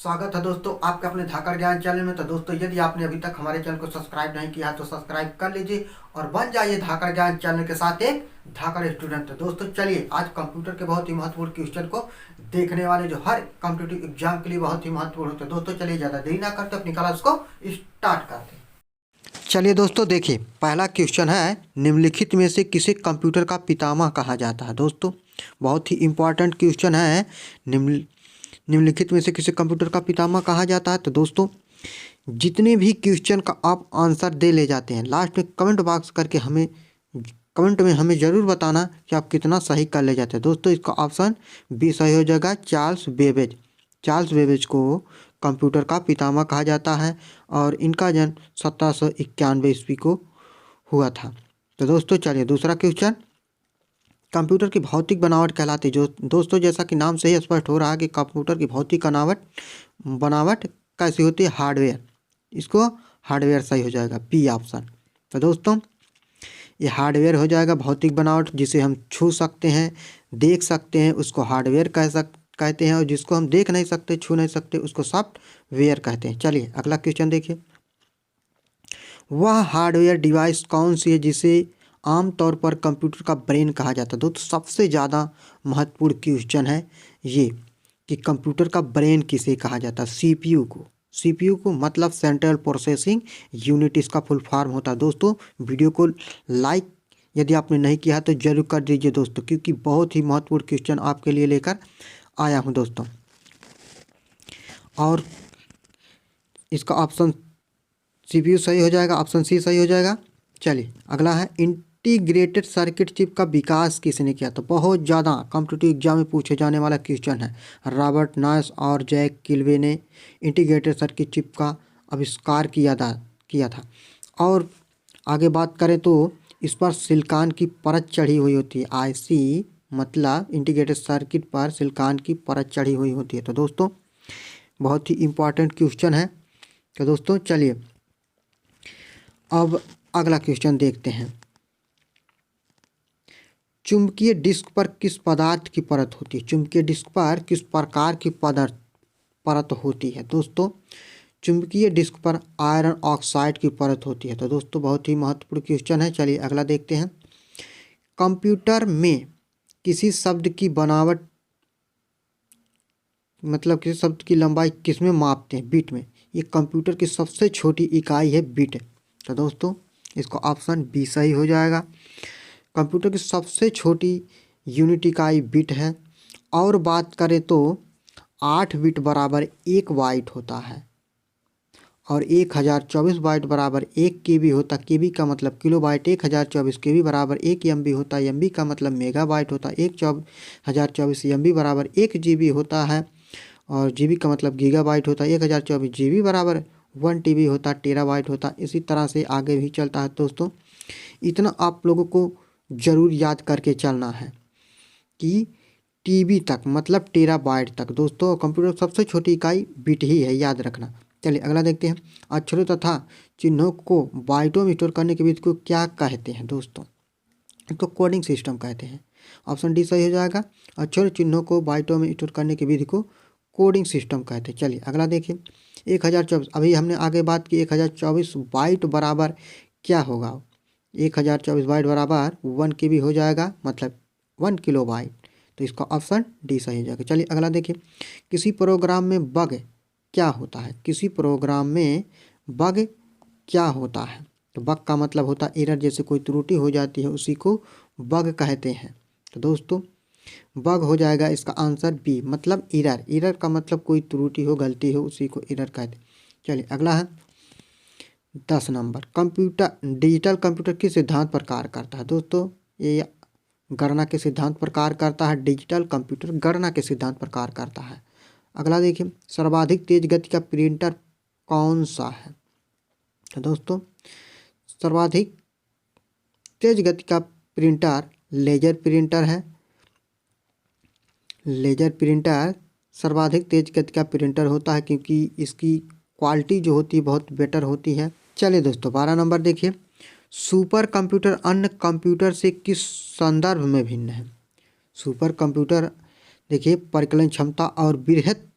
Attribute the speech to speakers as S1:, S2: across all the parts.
S1: स्वागत है दोस्तों आपके अपने धाकड़ ज्ञान चैनल में। तो दोस्तों यदि आपने अभी तक हमारे चैनल को सब्सक्राइब नहीं किया तो सब्सक्राइब कर लीजिए और बन जाइए धाकड़ ज्ञान चैनल के साथ एक धाकड़ स्टूडेंट। तो दोस्तों चलिए आज कंप्यूटर के बहुत ही महत्वपूर्ण क्वेश्चन को देखने वाले जो हर कॉम्पिटिटिव एग्जाम के लिए बहुत ही महत्वपूर्ण होते हैं। दोस्तों चलिए ज़्यादा देरी ना करते अपनी क्लास को स्टार्ट करते हैं। चलिए दोस्तों देखिए पहला क्वेश्चन है, निम्नलिखित में से किसे कंप्यूटर का पितामह कहा जाता है। दोस्तों बहुत ही इंपॉर्टेंट क्वेश्चन है, निम्नलिखित में से किसे कंप्यूटर का पितामह कहा जाता है। तो दोस्तों जितने भी क्वेश्चन का आप आंसर दे ले जाते हैं लास्ट में कमेंट बॉक्स करके कमेंट में हमें ज़रूर बताना कि आप कितना सही कर ले जाते हैं। दोस्तों इसका ऑप्शन बी सही हो जाएगा। चार्ल्स बेबेज को कंप्यूटर का पितामह कहा जाता है और इनका जन्म 1791 ईस्वी को हुआ था। तो दोस्तों चलिए दूसरा क्वेश्चन, कंप्यूटर की भौतिक बनावट कहलाती है। जो दोस्तों जैसा कि नाम से ही स्पष्ट हो रहा है कि कंप्यूटर की भौतिक बनावट कैसी होती है, हार्डवेयर। इसको हार्डवेयर सही हो जाएगा, बी ऑप्शन। तो दोस्तों ये हार्डवेयर हो जाएगा, भौतिक बनावट जिसे हम छू सकते हैं देख सकते हैं उसको हार्डवेयर कहते हैं और जिसको हम देख नहीं सकते छू नहीं सकते उसको सॉफ्टवेयर कहते हैं। चलिए अगला क्वेश्चन देखिए, वह हार्डवेयर डिवाइस कौन सी है जिसे आमतौर पर कंप्यूटर का ब्रेन कहा जाता है। दोस्तों सबसे ज़्यादा महत्वपूर्ण क्वेश्चन है ये कि कंप्यूटर का ब्रेन किसे कहा जाता है। सीपीयू को मतलब सेंट्रल प्रोसेसिंग यूनिट इसका फुल फॉर्म होता है। दोस्तों वीडियो को लाइक यदि आपने नहीं किया तो जरूर कर दीजिए दोस्तों, क्योंकि बहुत ही महत्वपूर्ण क्वेश्चन आपके लिए लेकर आया हूँ दोस्तों। और इसका ऑप्शन सीपीयू सही हो जाएगा, ऑप्शन सी सही हो जाएगा। चलिए अगला है, इंटीग्रेटेड सर्किट चिप का विकास किसने किया। तो बहुत ज़्यादा कॉम्पिटिटिव एग्जाम में पूछे जाने वाला क्वेश्चन है। रॉबर्ट नॉयस और जैक किल्वे ने इंटीग्रेटेड सर्किट चिप का आविष्कार किया था। और आगे बात करें तो इस पर सिलिकॉन की परत चढ़ी हुई होती है। आईसी मतलब इंटीग्रेटेड सर्किट पर सिलिकॉन की परत चढ़ी हुई होती है। तो दोस्तों बहुत ही इम्पॉर्टेंट क्वेश्चन है। तो दोस्तों चलिए अब अगला क्वेश्चन देखते हैं, चुंबकीय डिस्क पर किस पदार्थ की परत होती है। चुंबकीय डिस्क पर किस प्रकार की परत होती है। दोस्तों चुंबकीय डिस्क पर आयरन ऑक्साइड की परत होती है। तो दोस्तों बहुत ही महत्वपूर्ण क्वेश्चन है। चलिए अगला देखते हैं, कंप्यूटर में किसी शब्द की बनावट मतलब किसी शब्द की लंबाई किस में मापते हैं, बिट में। ये कंप्यूटर की सबसे छोटी इकाई है बिट। तो दोस्तों इसका ऑप्शन बी सही हो जाएगा। कंप्यूटर की सबसे छोटी यूनिट इकाई बिट है। और बात करें तो 8 बिट बराबर 1 बाइट होता है और 1024 बाइट बराबर 1 केबी होता। केबी का मतलब किलो बाइट, 1024 केबी बराबर 1 एमबी होता। एमबी का मतलब मेगा बाइट होता। 1024 एमबी बराबर 1 जीबी होता है और जीबी का मतलब गीगा बाइट होता है। 1024 जीबी बराबर 1 टीबी होता, टेराबाइट होता। इसी तरह से आगे भी चलता है। दोस्तों इतना आप लोगों को ज़रूर याद करके चलना है कि टीबी तक मतलब टेराबाइट तक। दोस्तों कंप्यूटर सबसे छोटी इकाई बिट ही है, याद रखना। चलिए अगला देखते हैं, अक्षरों तथा चिन्हों को बाइटों में स्टोर करने के विधि को क्या कहते हैं। दोस्तों इसको कोडिंग सिस्टम कहते हैं। ऑप्शन डी सही हो जाएगा। अक्षर चिन्हों को बाइटों में स्टोर करने की विधि को कोडिंग सिस्टम कहते हैं। चलिए अगला देखिए, 1024 अभी हमने आगे बात की 1024 बाइट बराबर क्या होगा। 1024 बाइट बराबर 1 केबी हो जाएगा, मतलब 1 किलो बाइट। तो इसका ऑप्शन डी सही हो जाएगा। चलिए अगला देखिए, किसी प्रोग्राम में बग क्या होता है। किसी प्रोग्राम में बग क्या होता है। तो बग का मतलब होता है एरर, जैसे कोई त्रुटि हो जाती है उसी को बग कहते हैं। तो दोस्तों बग हो जाएगा इसका आंसर बी, मतलब एरर का मतलब कोई त्रुटि हो, गलती हो, उसी को एरर कहते हैं। चलिए अगला है 10 नंबर, डिजिटल कंप्यूटर किस सिद्धांत पर कार्य करता है। दोस्तों ये गणना के सिद्धांत पर कार्य करता है। डिजिटल कंप्यूटर गणना के सिद्धांत पर कार्य करता है। अगला देखिए, सर्वाधिक तेज गति का प्रिंटर कौन सा है। तो दोस्तों सर्वाधिक तेज गति का प्रिंटर लेजर प्रिंटर है। लेजर प्रिंटर सर्वाधिक तेज गति का प्रिंटर होता है क्योंकि इसकी क्वालिटी जो होती है बहुत बेटर होती है। चलिए दोस्तों 12 नंबर देखिए, सुपर कंप्यूटर अन्य कंप्यूटर से किस संदर्भ में भिन्न है। सुपर कंप्यूटर देखिए परिकलन क्षमता और बृहत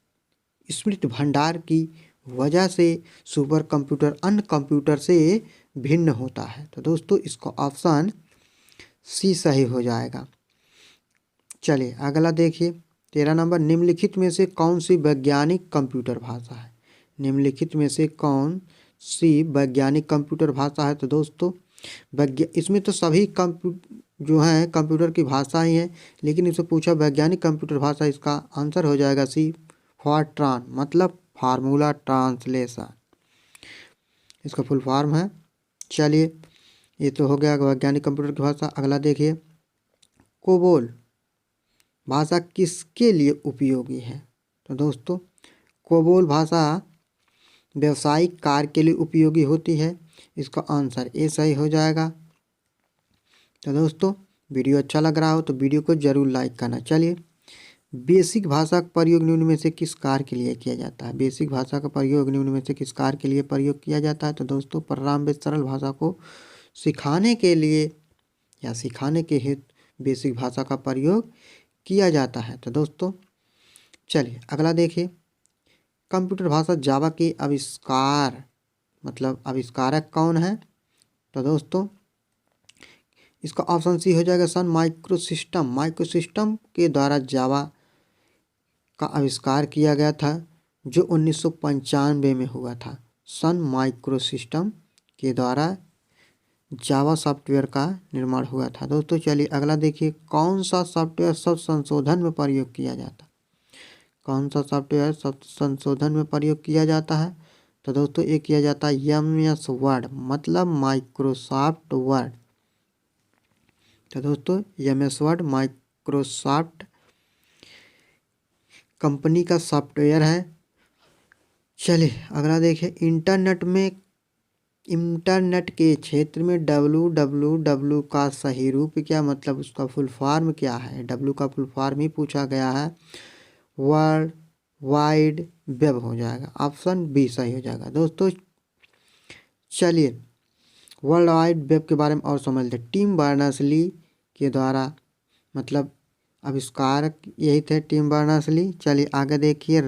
S1: स्मृति भंडार की वजह से सुपर कंप्यूटर अन्य कंप्यूटर से भिन्न होता है। तो दोस्तों इसका ऑप्शन सी सही हो जाएगा। चलिए अगला देखिए 13 नंबर, निम्नलिखित में से कौन सी वैज्ञानिक कंप्यूटर भाषा है? निम्नलिखित में से कौन सी वैज्ञानिक कंप्यूटर भाषा है? तो दोस्तों इसमें तो सभी जो है कंप्यूटर की भाषा ही है, लेकिन इससे पूछा वैज्ञानिक कंप्यूटर भाषा, इसका आंसर हो जाएगा सी फॉरट्रान, मतलब फार्मूला ट्रांसलेशन इसका फुल फॉर्म है। चलिए ये तो हो गया वैज्ञानिक कंप्यूटर की भाषा। अगला देखिए, कोबोल भाषा किसके लिए उपयोगी है? तो दोस्तों कोबोल भाषा व्यावसायिक कार्य के लिए उपयोगी होती है। इसका आंसर ए सही हो जाएगा। तो दोस्तों वीडियो अच्छा लग रहा हो तो वीडियो को जरूर लाइक करना। चलिए, बेसिक भाषा का प्रयोग निम्न में से किस कार्य के लिए किया जाता है? बेसिक भाषा का प्रयोग निम्न में से किस कार्य के लिए प्रयोग किया जाता है? तो दोस्तों प्रोग्राम बेस्ड सरल भाषा को सिखाने के लिए या सिखाने के हेतु बेसिक भाषा का प्रयोग किया जाता है। तो दोस्तों चलिए अगला देखिए, कंप्यूटर भाषा जावा के आविष्कार मतलब आविष्कारक कौन है? तो दोस्तों इसका ऑप्शन सी हो जाएगा सन माइक्रोसिस्टम के द्वारा जावा का आविष्कार किया गया था, जो 1995 में हुआ था। सन माइक्रोसिस्टम के द्वारा जावा सॉफ्टवेयर का निर्माण हुआ था। दोस्तों चलिए अगला देखिए, कौन सा सॉफ्टवेयर शब्द संशोधन में प्रयोग किया जाता है? कौन सा सॉफ्टवेयर शब्द संशोधन में प्रयोग किया जाता है? तो दोस्तों ये किया जाता है MS वर्ड, मतलब माइक्रोसॉफ्ट वर्ड। तो दोस्तों MS वर्ड माइक्रोसॉफ्ट कंपनी का सॉफ्टवेयर है। चलिए अगला देखिए, इंटरनेट के क्षेत्र में www का सही रूप क्या, मतलब उसका फुल फॉर्म क्या है? W का फुल फॉर्म ही पूछा गया है, वर्ल्ड वाइड वेब हो जाएगा। ऑप्शन बी सही हो जाएगा। दोस्तों चलिए वर्ल्ड वाइड वेब के बारे में और समझ लेते। टिम बर्नर्स-ली के द्वारा मतलब आविष्कारक यही थे, टिम बर्नर्स-ली। चलिए आगे देखिए,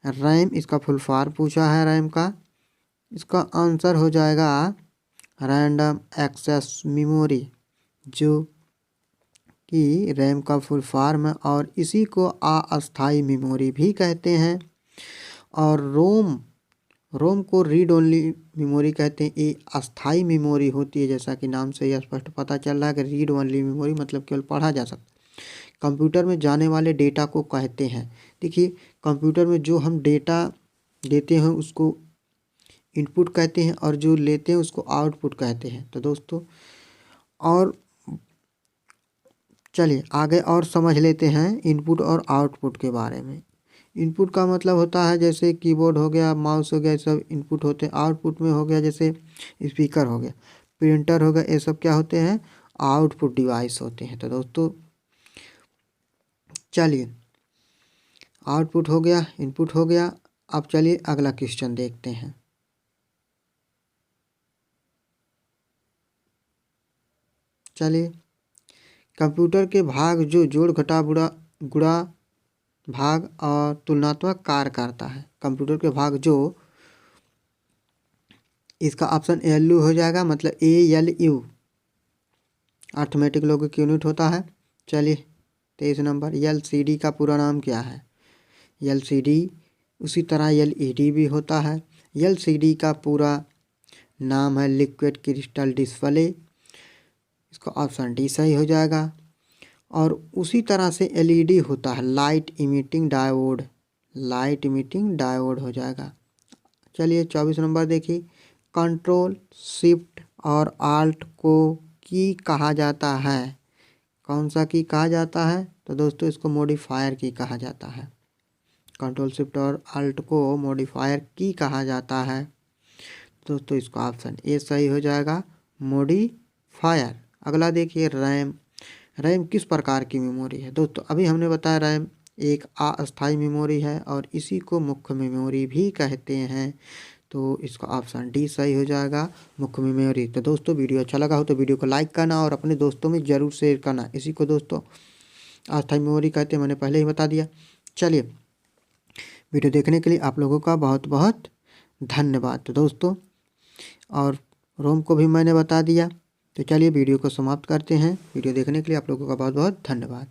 S1: रैम इसका फुल फॉर्म पूछा है रैम का। इसका आंसर हो जाएगा रैंडम एक्सेस मेमोरी, जो कि रैम का फुल फॉर्म है, और इसी को अस्थायी मेमोरी भी कहते हैं। और रोम को रीड ओनली मेमोरी कहते हैं। ये अस्थायी मेमोरी होती है, जैसा कि नाम से यह स्पष्ट पता चल रहा है कि रीड ओनली मेमोरी मतलब केवल पढ़ा जा सकता है। कंप्यूटर में जाने वाले डेटा को कहते हैं, देखिए कंप्यूटर में जो हम डेटा देते हैं उसको इनपुट कहते हैं, और जो लेते हैं उसको आउटपुट कहते हैं। तो दोस्तों और चलिए आगे और समझ लेते हैं इनपुट और आउटपुट के बारे में। इनपुट का मतलब होता है जैसे कीबोर्ड हो गया, माउस हो गया, सब इनपुट होते हैं। आउटपुट में हो गया जैसे स्पीकर हो गया, प्रिंटर हो गया, ये सब क्या होते हैं? आउटपुट डिवाइस होते हैं। तो दोस्तों चलिए आउटपुट हो गया, इनपुट हो गया। अब चलिए अगला क्वेश्चन देखते हैं। चलिए, कंप्यूटर के भाग जो जोड़ घटा गुणा भाग और तुलनात्मक कार्य करता है। कंप्यूटर के भाग जो, इसका ऑप्शन ALU हो जाएगा, मतलब ALU अर्थमेटिक लॉजिक यूनिट होता है। चलिए 23 नंबर, LCD का पूरा नाम क्या है? LCD उसी तरह LED भी होता है। LCD का पूरा नाम है लिक्विड क्रिस्टल डिस्प्ले, इसका ऑप्शन डी सही हो जाएगा। और उसी तरह से LED होता है लाइट इमिटिंग डायोड हो जाएगा। चलिए 24 नंबर देखिए, कंट्रोल शिफ्ट और आल्ट को की कहा जाता है। कौन सा की कहा जाता है? तो दोस्तों इसको मॉडिफायर की कहा जाता है। कंट्रोल शिफ्ट और आल्ट को मॉडिफायर की कहा जाता है। दोस्तों इसका ऑप्शन ए सही हो जाएगा, मॉडिफायर। अगला देखिए, रैम किस प्रकार की मेमोरी है? दोस्तों अभी हमने बताया रैम एक अस्थायी मेमोरी है, और इसी को मुख्य मेमोरी भी कहते हैं। तो इसका ऑप्शन डी सही हो जाएगा, मुख्य मेमोरी। तो दोस्तों वीडियो अच्छा लगा हो तो वीडियो को लाइक करना और अपने दोस्तों में ज़रूर शेयर करना। इसी को दोस्तों अस्थायी मेमोरी कहते हैं, मैंने पहले ही बता दिया। चलिए वीडियो देखने के लिए आप लोगों का बहुत बहुत धन्यवाद। तो दोस्तों, और रोम को भी मैंने बता दिया। तो चलिए वीडियो को समाप्त करते हैं। वीडियो देखने के लिए आप लोगों का बहुत बहुत धन्यवाद।